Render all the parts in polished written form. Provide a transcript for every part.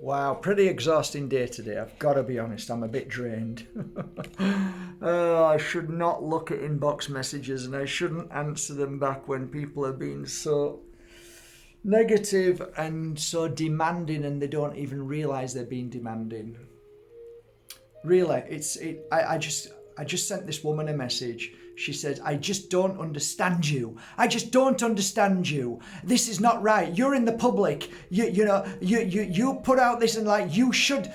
Wow, pretty exhausting day today. I've got to be honest, I'm a bit drained. I should not look at inbox messages and I shouldn't answer them back when people are being so negative and so demanding and they don't even realise they're being demanding. Really, I just sent this woman a message. She said, I just don't understand you. I just don't understand you. This is not right. You're in the public. You put out this and like you should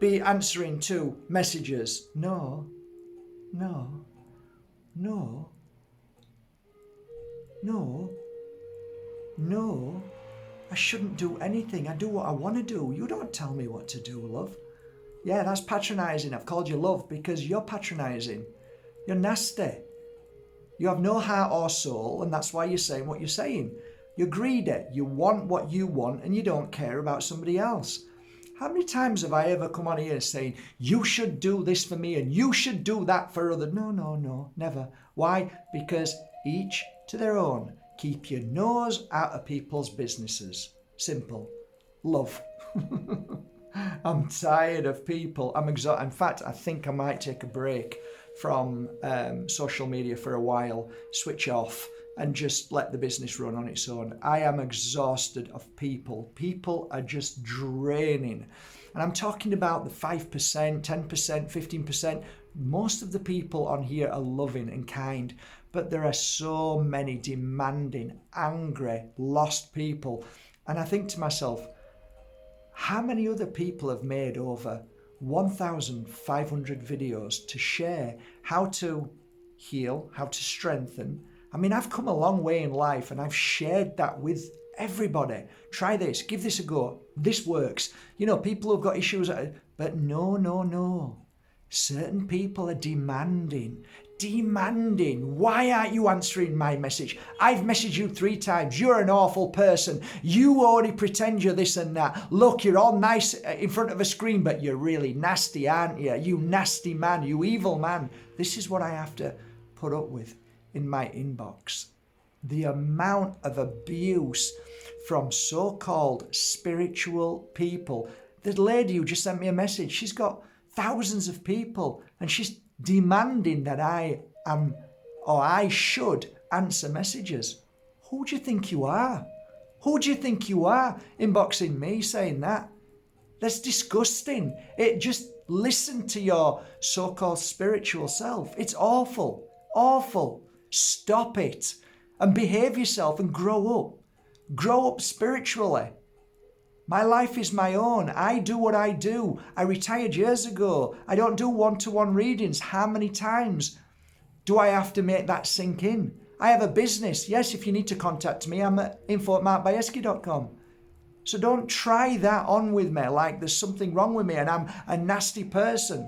be answering to messages. No. I shouldn't do anything. I do what I want to do. You don't tell me what to do, love. Yeah, that's patronising. I've called you love because you're patronising. You're nasty. You have no heart or soul, and that's why you're saying what you're saying. You're greedy. You want what you want, and you don't care about somebody else. How many times have I ever come on here saying, you should do this for me, and you should do that for others? No, never. Why? Because each to their own. Keep your nose out of people's businesses. Simple. Love. I'm tired of people. I'm exhausted. In fact, I think I might take a break from social media for a while, switch off and just let the business run on its own. I am exhausted of people. People are just draining. And I'm talking about the 5%, 10%, 15%. Most of the people on here are loving and kind, but there are so many demanding, angry, lost people. And I think to myself, how many other people have made over 1,500 videos to share how to heal, how to strengthen? I mean, I've come a long way in life and I've shared that with everybody. Try this, give this a go. This works. You know, people who've got issues, but no. Certain people are demanding. Why aren't you answering my message? I've messaged you 3 times. You're an awful person. You only pretend you're this and that. Look, you're all nice in front of a screen, but you're really nasty, aren't you? You nasty man, you evil man. This is what I have to put up with in my inbox. The amount of abuse from so-called spiritual people. The lady who just sent me a message, she's got thousands of people and she's demanding that I am or I should answer messages. Who do you think you are? Who do you think you are inboxing me saying that? That's disgusting. Just listen to your so-called spiritual self. It's awful. Stop it and behave yourself and grow up. Grow up spiritually. My life is my own. I do what I do. I retired years ago. I don't do one-to-one readings. How many times do I have to make that sink in? I have a business. Yes, if you need to contact me, I'm at info@bajerski.com. So don't try that on with me like there's something wrong with me and I'm a nasty person.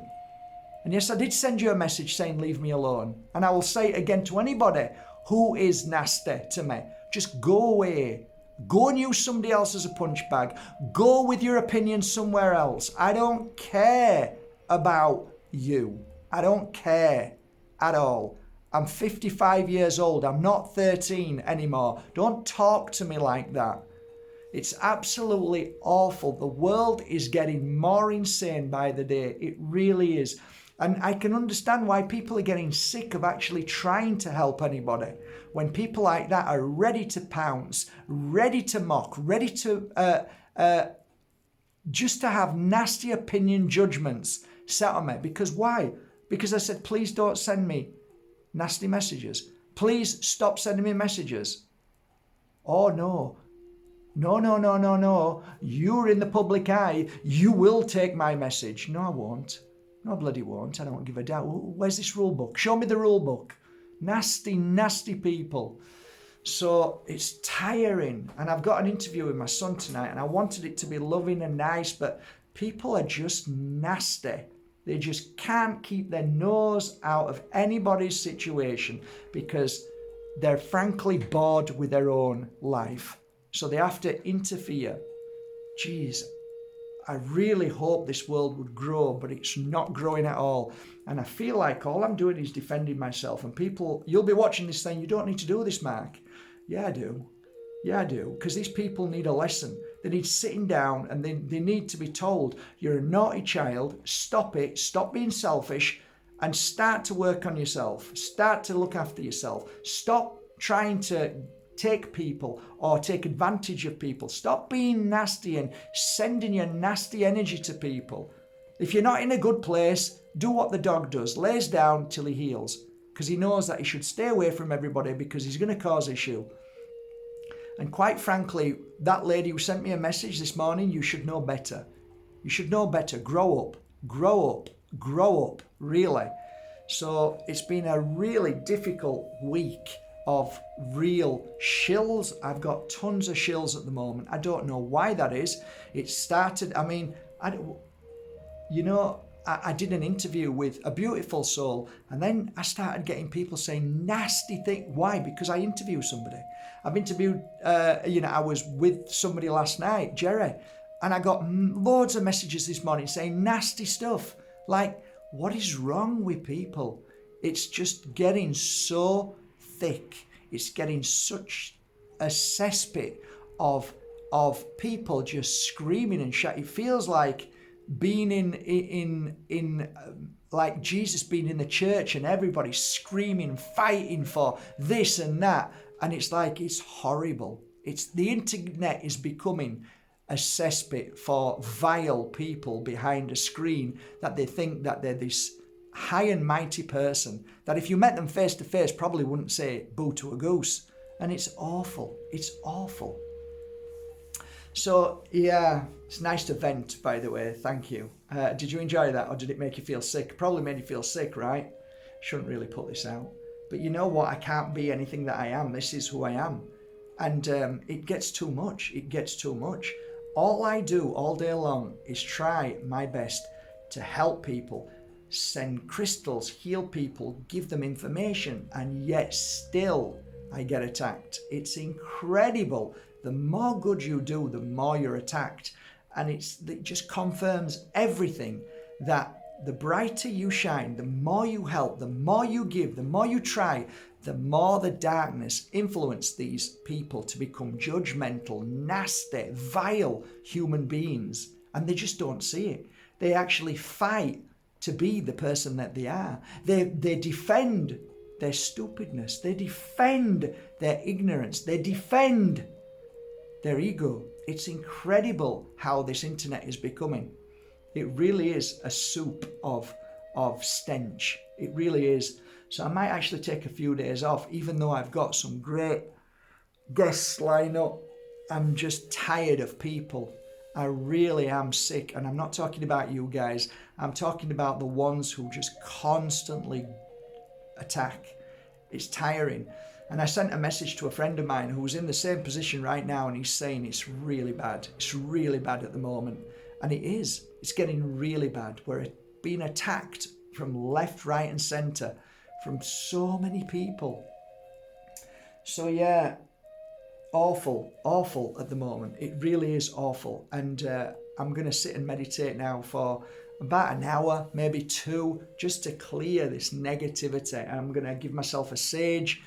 And yes, I did send you a message saying leave me alone. And I will say it again to anybody who is nasty to me. Just go away. Go and use somebody else as a punch bag. Go with your opinion somewhere else. I don't care about you. I don't care at all. I'm 55 years old. I'm not 13 anymore. Don't talk to me like that. It's absolutely awful. The world is getting more insane by the day. It really is. And I can understand why people are getting sick of actually trying to help anybody. When people like that are ready to pounce, ready to mock, ready to just to have nasty opinion judgments set on me. Because why? Because I said, please don't send me nasty messages. Please stop sending me messages. Oh no. No. You're in the public eye. You will take my message. No, I won't. No, I bloody won't. I don't give a damn. Where's this rule book? Show me the rule book. Nasty people. So it's tiring. And I've got an interview with my son tonight and I wanted it to be loving and nice, but people are just nasty. They just can't keep their nose out of anybody's situation because they're frankly bored with their own life. So they have to interfere. Jeez, I really hope this world would grow, but it's not growing at all. And I feel like all I'm doing is defending myself. And people, you'll be watching this saying, you don't need to do this, Mark. Yeah, I do. Because these people need a lesson. They need sitting down, and they need to be told, you're a naughty child, stop it, stop being selfish, and start to work on yourself. Start to look after yourself. Stop trying to take people or take advantage of people. Stop being nasty and sending your nasty energy to people. If you're not in a good place, do what the dog does. Lays down till he heals, because he knows that he should stay away from everybody because he's going to cause issue. And quite frankly, that lady who sent me a message this morning, you should know better. You should know better. Grow up, grow up, grow up, really. So it's been a really difficult week of real shills. I've got tons of shills at the moment. I don't know why that is. It started, I did an interview with a beautiful soul, and then I started getting people saying nasty things. Why? Because I interview somebody. I've interviewed, I was with somebody last night, Jerry, and I got loads of messages this morning saying nasty stuff. Like, what is wrong with people? It's just getting so thick. It's getting such a cesspit of people just screaming and shouting. It feels like being in like Jesus being in the church and everybody screaming, fighting for this and that, and it's like, it's horrible. It's the internet is becoming a cesspit for vile people behind a screen that they think that they're this high and mighty person that if you met them face to face probably wouldn't say boo to a goose. And it's awful. It's awful. So yeah, it's nice to vent, by the way. Thank you. Did you enjoy that, or did it make you feel sick? Probably made you feel sick, right? Shouldn't really put this out. But you know what? I can't be anything that I am. This is who I am. And it gets too much. It gets too much. All I do all day long is try my best to help people, send crystals, heal people, give them information, and yet still I get attacked. It's incredible. The more good you do, the more you're attacked. And it just confirms everything, that the brighter you shine, the more you help, the more you give, the more you try, the more the darkness influence these people to become judgmental, nasty, vile human beings. And they just don't see it. They actually fight to be the person that they are. They defend their stupidness. They defend their ignorance. They defend their ego. It's incredible how this internet is becoming. It really is a soup of stench. It really is. So I might actually take a few days off, even though I've got some great guests lined up. I'm just tired of people. I really am sick. And I'm not talking about you guys. I'm talking about the ones who just constantly attack. It's tiring. And I sent a message to a friend of mine who's in the same position right now, and he's saying it's really bad. It's really bad at the moment. And it is. It's getting really bad. We're being attacked from left, right, and centre from so many people. So yeah, awful at the moment. It really is awful. And I'm going to sit and meditate now for about an hour, maybe 2, just to clear this negativity. I'm going to give myself a sage,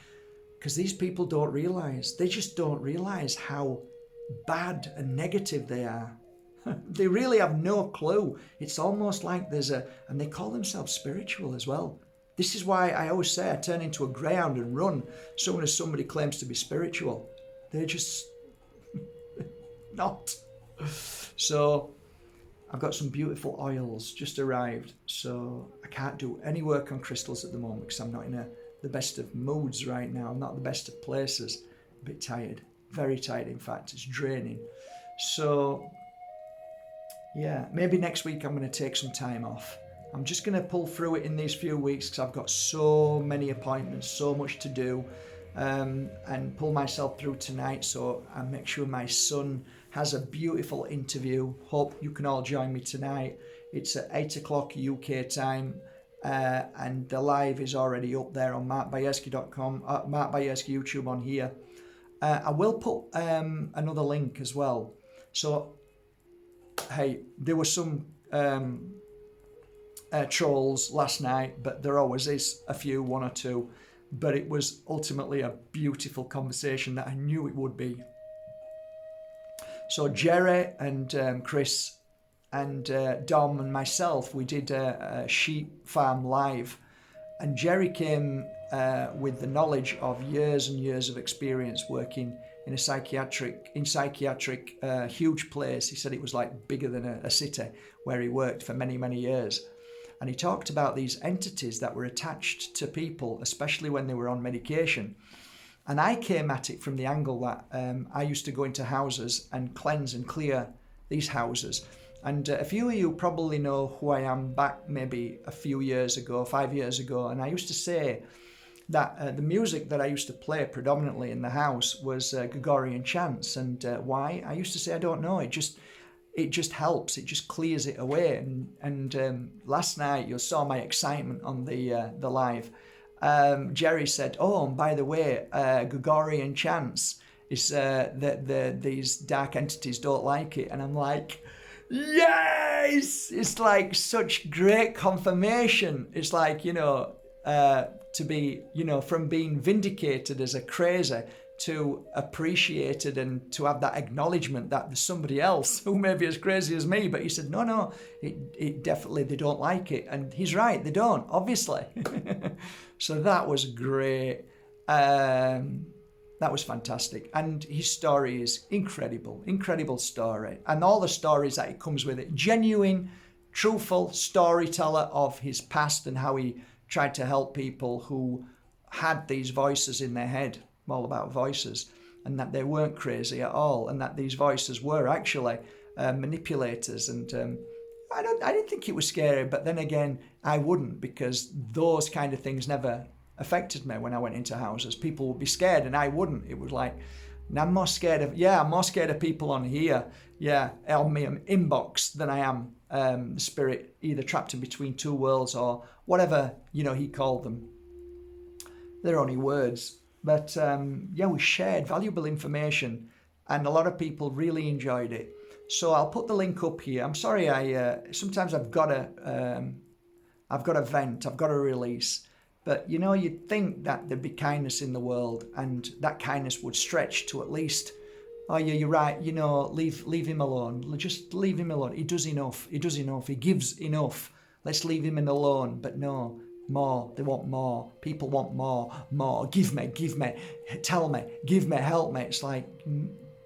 because these people don't realise. They just don't realise how bad and negative they are. They really have no clue. It's almost like and they call themselves spiritual as well. This is why I always say I turn into a greyhound and run as soon as somebody claims to be spiritual. They're just not. So I've got some beautiful oils just arrived. So I can't do any work on crystals at the moment because I'm not in the best of moods right now. I'm not the best of places. A bit tired. Very tired, in fact. It's draining. So yeah, maybe next week I'm going to take some time off. I'm just going to pull through it in these few weeks because I've got so many appointments, so much to do, and pull myself through tonight so I make sure my son has a beautiful interview. Hope you can all join me tonight. It's at 8 o'clock UK time, and the live is already up there on markbajerski.com, Mark Bajerski YouTube on here. I will put another link as well. So, hey, there were some trolls last night, but there always is a few, 1 or 2. But it was ultimately a beautiful conversation that I knew it would be. So Jerry and Chris and Dom and myself, we did a sheep farm live, and Jerry came with the knowledge of years and years of experience working in a psychiatric huge place. He said it was like bigger than a city where he worked for many, many years. And he talked about these entities that were attached to people, especially when they were on medication. And I came at it from the angle that I used to go into houses and cleanse and clear these houses. And a few of you probably know who I am back maybe a few years ago, 5 years ago. And I used to say that the music that I used to play predominantly in the house was Gregorian chants. And why? I used to say, I don't know. It just helps. It just clears it away. And last night you saw my excitement on the live. Jerry said, "Oh, and by the way, Gregorian chants is that these dark entities don't like it." And I'm like, yes! It's like such great confirmation. It's like, to be, from being vindicated as a crazy to appreciated and to have that acknowledgement that there's somebody else who may be as crazy as me. But he said, no, it definitely, they don't like it. And he's right, they don't, obviously. So that was great. That was fantastic. And his story is incredible story. And all the stories that it comes with it, genuine, truthful storyteller of his past and how he tried to help people who had these voices in their head, all about voices, and that they weren't crazy at all, and that these voices were actually manipulators. And I didn't think it was scary, but then again, I wouldn't, because those kind of things never affected me when I went into houses. People would be scared and I wouldn't. It was like, I'm more scared of people on here, on my inbox, than I am the spirit either trapped in between two worlds or whatever, he called them. They're only words. But we shared valuable information and a lot of people really enjoyed it. So I'll put the link up here. I'm sorry, sometimes I've got to vent, I've got to release. But you'd think that there'd be kindness in the world, and that kindness would stretch to at least, oh yeah, you're right, leave him alone. Just leave him alone. He does enough. He gives enough. Let's leave him alone. But no. More. They want more. People want more. Give me. Tell me. Give me. Help me. It's like,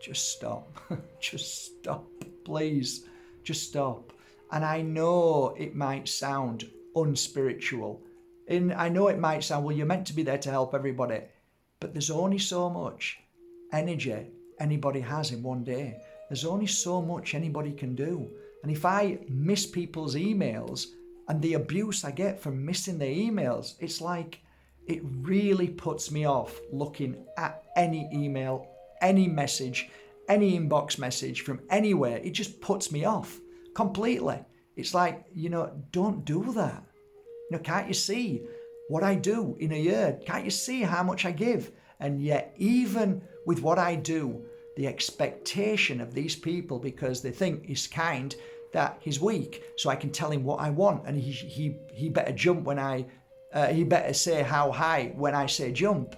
just stop. Just stop. Please. Just stop. And I know it might sound unspiritual. And I know it might sound, well, you're meant to be there to help everybody. But there's only so much energy anybody has in one day. There's only so much anybody can do. And if I miss people's emails, and the abuse I get from missing their emails, it's like, it really puts me off looking at any email, any message, any inbox message from anywhere. It just puts me off completely. It's like, don't do that. Can't you see what I do in a year? Can't you see how much I give? And yet, even with what I do, the expectation of these people, because they think he's kind, that he's weak, so I can tell him what I want, and he better jump when he better say how high when I say jump.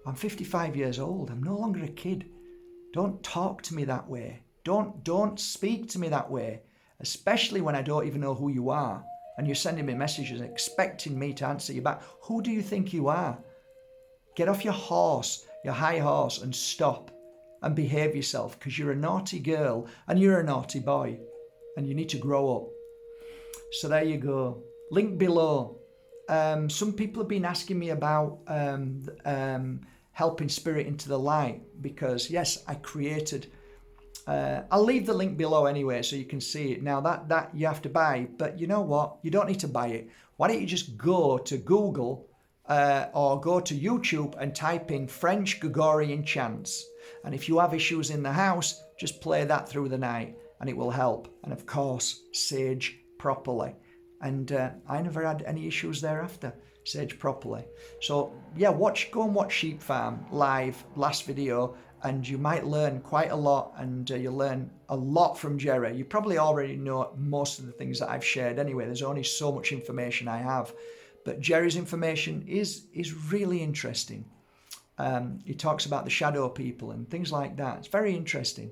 I'm 55 years old. I'm no longer a kid. Don't talk to me that way. Don't speak to me that way, especially when I don't even know who you are, and you're sending me messages expecting me to answer you back. Who do you think you are? Get off your horse, your high horse, and stop and behave yourself, because you're a naughty girl and you're a naughty boy. And you need to grow up. So there you go. Link below. Some people have been asking me about helping spirit into the light, because yes, I created. I'll leave the link below anyway, so you can see it. Now that you have to buy, but you know what? You don't need to buy it. Why don't you just go to Google or go to YouTube and type in French Gregorian chants, and if you have issues in the house, just play that through the night. And it will help. And of course, sage properly. And I never had any issues thereafter. Sage properly. So yeah, go and watch Sheep Farm live, last video, and you might learn quite a lot, and you'll learn a lot from Jerry. You probably already know most of the things that I've shared anyway. There's only so much information I have. But Jerry's information is really interesting. He talks about the shadow people and things like that. It's very interesting.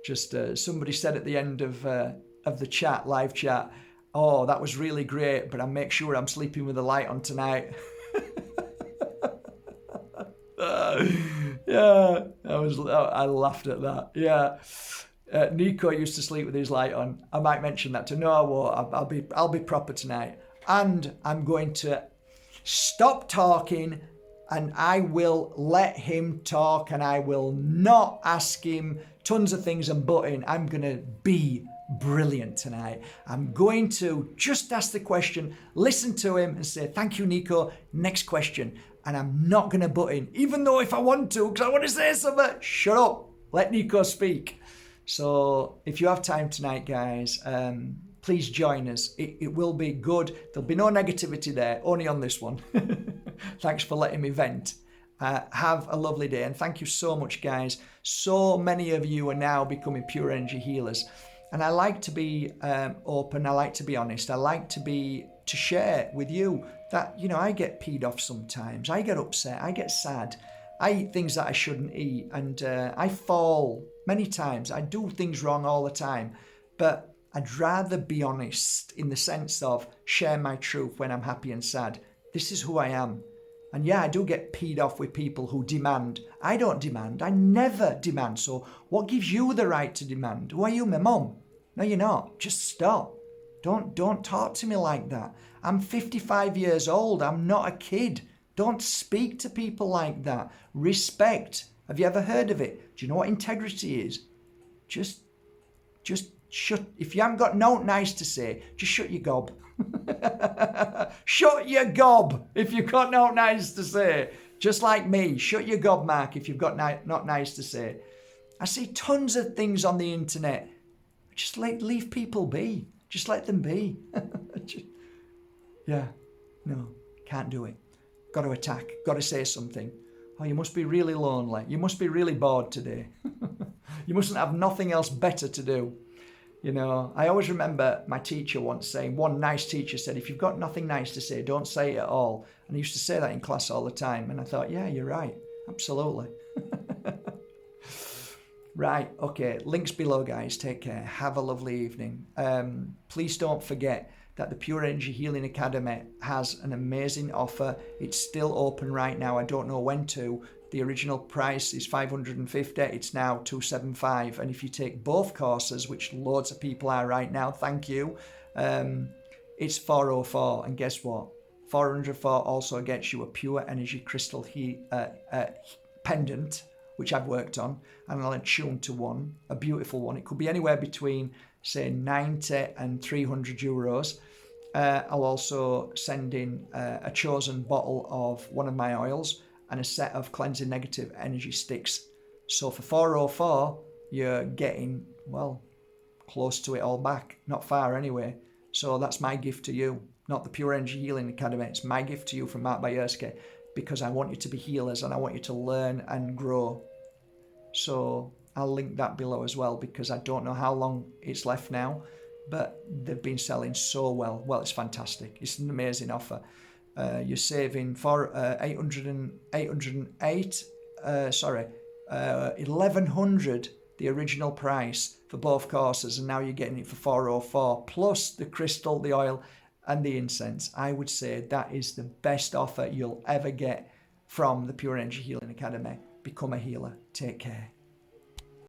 Just somebody said at the end of the chat, live chat, oh, that was really great, but I make sure I'm sleeping with the light on tonight. Yeah, I laughed at that. Yeah. Nico used to sleep with his light on. I might mention that to no, I won't. I'll be proper tonight. And I'm going to stop talking and I will let him talk and I will not ask him tons of things and butt in. I'm going to be brilliant tonight. I'm going to just ask the question, listen to him and say, thank you, Nico. Next question. And I'm not going to butt in, even though if I want to, because I want to say something, shut up. Let Nico speak. So if you have time tonight, guys, please join us. It will be good. There'll be no negativity there, only on this one. Thanks for letting me vent. Have a lovely day. And thank you so much, guys. So many of you are now becoming pure energy healers. And I like to be open. I like to be honest. I like to share with you that, I get peed off sometimes. I get upset. I get sad. I eat things that I shouldn't eat. And I fall many times. I do things wrong all the time. But I'd rather be honest in the sense of share my truth when I'm happy and sad. This is who I am. And yeah, I do get peed off with people who demand. I don't demand. I never demand. So what gives you the right to demand? Who are you, my mum? No, you're not. Just stop. Don't talk to me like that. I'm 55 years old. I'm not a kid. Don't speak to people like that. Respect. Have you ever heard of it? Do you know what integrity is? Just shut. If you haven't got no nice to say, just shut your gob. Shut your gob if you've got no nice to say. Just like me, shut your gob, Mark, if you've got not nice to say. I see tons of things on the internet. Just leave people be. Just let them be. Yeah, no, can't do it. Got to attack. Got to say something. Oh, you must be really lonely. You must be really bored today. You mustn't have nothing else better to do. I always remember my teacher once saying, one nice teacher said, if you've got nothing nice to say, don't say it at all. And I used to say that in class all the time. And I thought, yeah, you're right. Absolutely. Right. Okay. Links below, guys. Take care. Have a lovely evening. Please don't forget that the Pure Energy Healing Academy has an amazing offer. It's still open right now. I don't know when to. The original price is $550. It's now $275. And if you take both courses, which loads of people are right now, thank you, it's $404. And guess what? $404 also gets you a pure energy crystal pendant, which I've worked on, and I'll attune to one, a beautiful one. It could be anywhere between, say, 90 and 300 euros. I'll also send in a chosen bottle of one of my oils and a set of cleansing negative energy sticks. So for $404, you're getting, well, close to it all back. Not far anyway. So that's my gift to you, not the Pure Energy Healing Academy. It's my gift to you from Mark Bajerski, because I want you to be healers and I want you to learn and grow. So I'll link that below as well, because I don't know how long it's left now, but they've been selling so well. Well, it's fantastic. It's an amazing offer. You're saving for 1,100, the original price for both courses, and now you're getting it for $404, plus the crystal, the oil, and the incense. I would say that is the best offer you'll ever get from the Pure Energy Healing Academy. Become a healer. Take care.